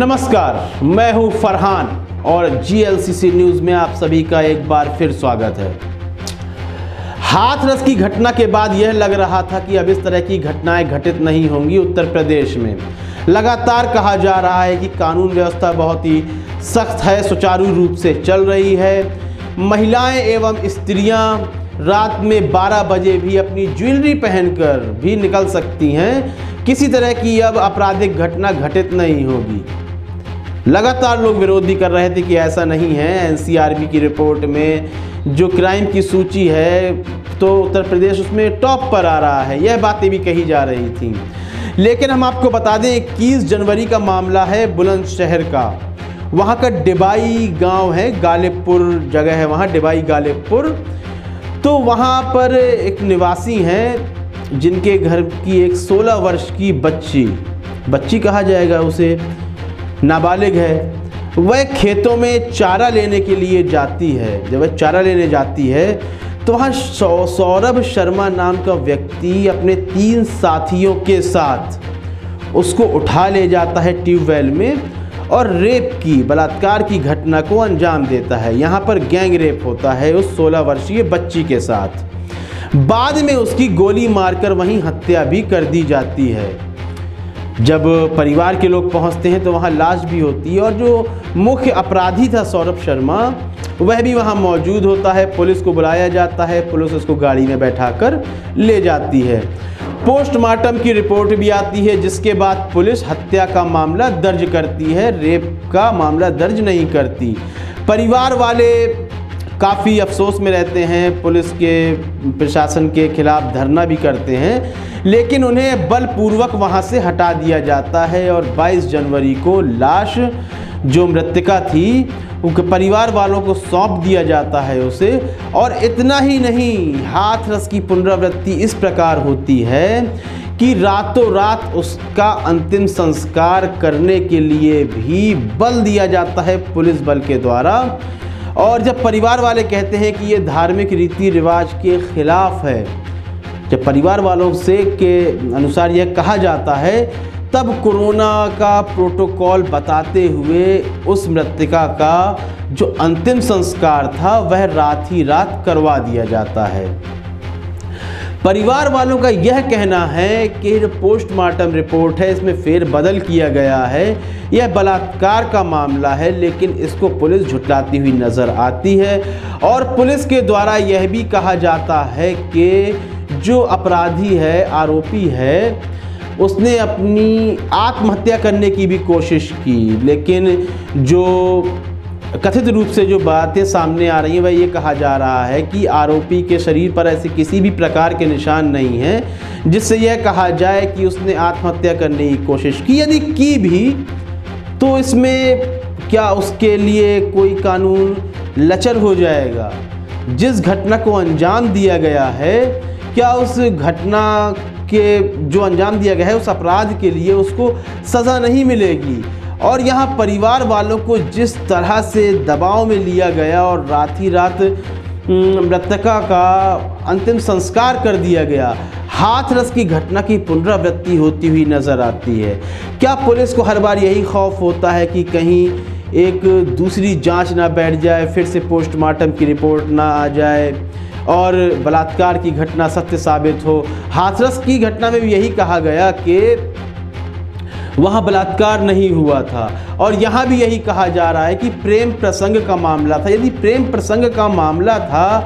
नमस्कार, मैं हूं फरहान और GLCC न्यूज़ में आप सभी का एक बार फिर स्वागत है। हाथरस की घटना के बाद यह लग रहा था कि अब इस तरह की घटनाएं घटित नहीं होंगी। उत्तर प्रदेश में लगातार कहा जा रहा है कि कानून व्यवस्था बहुत ही सख्त है, सुचारू रूप से चल रही है। महिलाएं एवं स्त्रियां रात में 12 बजे भी अपनी ज्वेलरी पहनकर भी निकल सकती हैं। किसी तरह की अब आपराधिक घटना घटित नहीं होगी। लगातार लोग विरोध भी कर रहे थे कि ऐसा नहीं है। NCRB की रिपोर्ट में जो क्राइम की सूची है तो उत्तर प्रदेश उसमें टॉप पर आ रहा है, यह बातें भी कही जा रही थी। लेकिन हम आपको बता दें 21 जनवरी का मामला है बुलंदशहर का। वहाँ का डिबाई गांव है, गालिबपुर जगह है वहाँ, डिबाई गालिबपुर। तो वहाँ पर एक निवासी हैं जिनके घर की एक 16 वर्ष की बच्ची कहा जाएगा उसे, नाबालिग है। वह खेतों में चारा लेने के लिए जाती है। जब वह चारा लेने जाती है तो वहाँ सौरभ शर्मा नाम का व्यक्ति अपने 3 साथियों के साथ उसको उठा ले जाता है ट्यूबवेल में और बलात्कार की घटना को अंजाम देता है। यहाँ पर गैंग रेप होता है उस 16 वर्षीय बच्ची के साथ। बाद में उसकी गोली मारकर वहीं हत्या भी कर दी जाती है। जब परिवार के लोग पहुंचते हैं तो वहां लाश भी होती है और जो मुख्य अपराधी था सौरभ शर्मा वह भी वहां मौजूद होता है। पुलिस को बुलाया जाता है, पुलिस उसको गाड़ी में बैठाकर ले जाती है। पोस्टमार्टम की रिपोर्ट भी आती है जिसके बाद पुलिस हत्या का मामला दर्ज करती है, रेप का मामला दर्ज नहीं करती। परिवार वाले काफ़ी अफसोस में रहते हैं, पुलिस के प्रशासन के खिलाफ धरना भी करते हैं, लेकिन उन्हें बलपूर्वक वहां से हटा दिया जाता है और 22 जनवरी को लाश जो मृतका थी उनके परिवार वालों को सौंप दिया जाता है उसे। और इतना ही नहीं, हाथरस की पुनरावृत्ति इस प्रकार होती है कि रातों रात उसका अंतिम संस्कार करने के लिए भी बल दिया जाता है पुलिस बल के द्वारा। और जब परिवार वाले कहते हैं कि ये धार्मिक रीति रिवाज के खिलाफ है, जब परिवार वालों से के अनुसार यह कहा जाता है, तब कोरोना का प्रोटोकॉल बताते हुए उस मृतका का जो अंतिम संस्कार था वह रात ही रात करवा दिया जाता है। परिवार वालों का यह कहना है कि जो पोस्टमार्टम रिपोर्ट है इसमें फेरबदल किया गया है, यह बलात्कार का मामला है, लेकिन इसको पुलिस झुठलाती हुई नज़र आती है। और पुलिस के द्वारा यह भी कहा जाता है कि जो अपराधी है, आरोपी है, उसने अपनी आत्महत्या करने की भी कोशिश की, लेकिन जो कथित रूप से जो बातें सामने आ रही हैं वह ये कहा जा रहा है कि आरोपी के शरीर पर ऐसे किसी भी प्रकार के निशान नहीं हैं जिससे यह कहा जाए कि उसने आत्महत्या करने की कोशिश की। यदि की भी तो इसमें क्या उसके लिए कोई कानून लचर हो जाएगा? जिस घटना को अंजाम दिया गया है, क्या उस घटना के जो अंजाम दिया गया है उस अपराध के लिए उसको सज़ा नहीं मिलेगी? और यहाँ परिवार वालों को जिस तरह से दबाव में लिया गया और रात ही रात मृतका का अंतिम संस्कार कर दिया गया, हाथरस की घटना की पुनरावृत्ति होती हुई नज़र आती है। क्या पुलिस को हर बार यही खौफ होता है कि कहीं एक दूसरी जांच ना बैठ जाए, फिर से पोस्टमार्टम की रिपोर्ट ना आ जाए और बलात्कार की घटना सत्य साबित हो? हाथरस की घटना में भी यही कहा गया कि वहाँ बलात्कार नहीं हुआ था और यहाँ भी यही कहा जा रहा है कि प्रेम प्रसंग का मामला था। यदि प्रेम प्रसंग का मामला था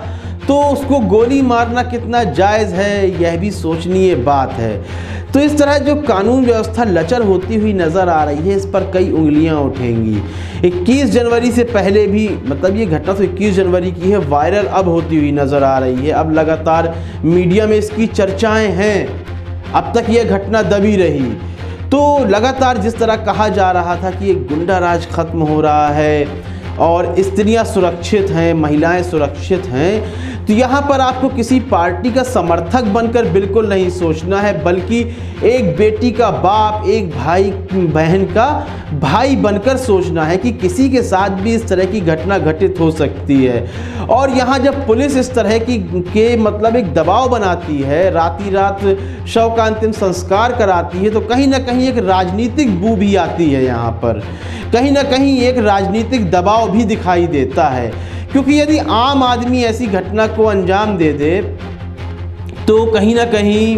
तो उसको गोली मारना कितना जायज़ है, यह भी सोचनीय बात है। तो इस तरह जो कानून व्यवस्था लचर होती हुई नज़र आ रही है, इस पर कई उंगलियां उठेंगी। 21 जनवरी से पहले भी, मतलब ये घटना तो 21 जनवरी की है, वायरल अब होती हुई नज़र आ रही है। अब लगातार मीडिया में इसकी चर्चाएं हैं। अब तक यह घटना दबी रही तो लगातार जिस तरह कहा जा रहा था कि एक गुंडा राज खत्म हो रहा है और स्त्रियां सुरक्षित हैं, महिलाएं सुरक्षित हैं, तो यहाँ पर आपको किसी पार्टी का समर्थक बनकर बिल्कुल नहीं सोचना है, बल्कि एक बेटी का बाप, एक भाई बहन का भाई बनकर सोचना है कि किसी के साथ भी इस तरह की घटना घटित हो सकती है। और यहाँ जब पुलिस इस तरह के मतलब एक दबाव बनाती है, राती रात शव का अंतिम संस्कार कराती है, तो कहीं ना कहीं एक राजनीतिक बू भी आती है। यहाँ पर कहीं ना कहीं एक राजनीतिक दबाव भी दिखाई देता है, क्योंकि यदि आम आदमी ऐसी घटना को अंजाम दे दे तो कहीं ना कहीं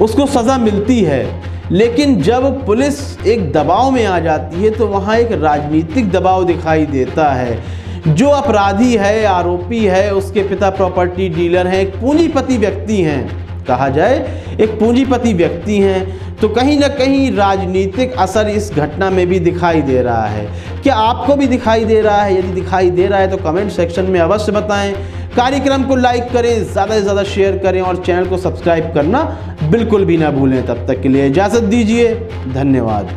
उसको सज़ा मिलती है, लेकिन जब पुलिस एक दबाव में आ जाती है तो वहाँ एक राजनीतिक दबाव दिखाई देता है। जो अपराधी है, आरोपी है, उसके पिता प्रॉपर्टी डीलर हैं, एक पूंजीपति व्यक्ति हैं, कहा जाए एक पूंजीपति व्यक्ति हैं, तो कहीं ना कहीं राजनीतिक असर इस घटना में भी दिखाई दे रहा है। क्या आपको भी दिखाई दे रहा है? यदि दिखाई दे रहा है तो कमेंट सेक्शन में अवश्य बताएं। कार्यक्रम को लाइक करें, ज़्यादा से ज़्यादा शेयर करें और चैनल को सब्सक्राइब करना बिल्कुल भी ना भूलें। तब तक के लिए इजाज़त दीजिए, धन्यवाद।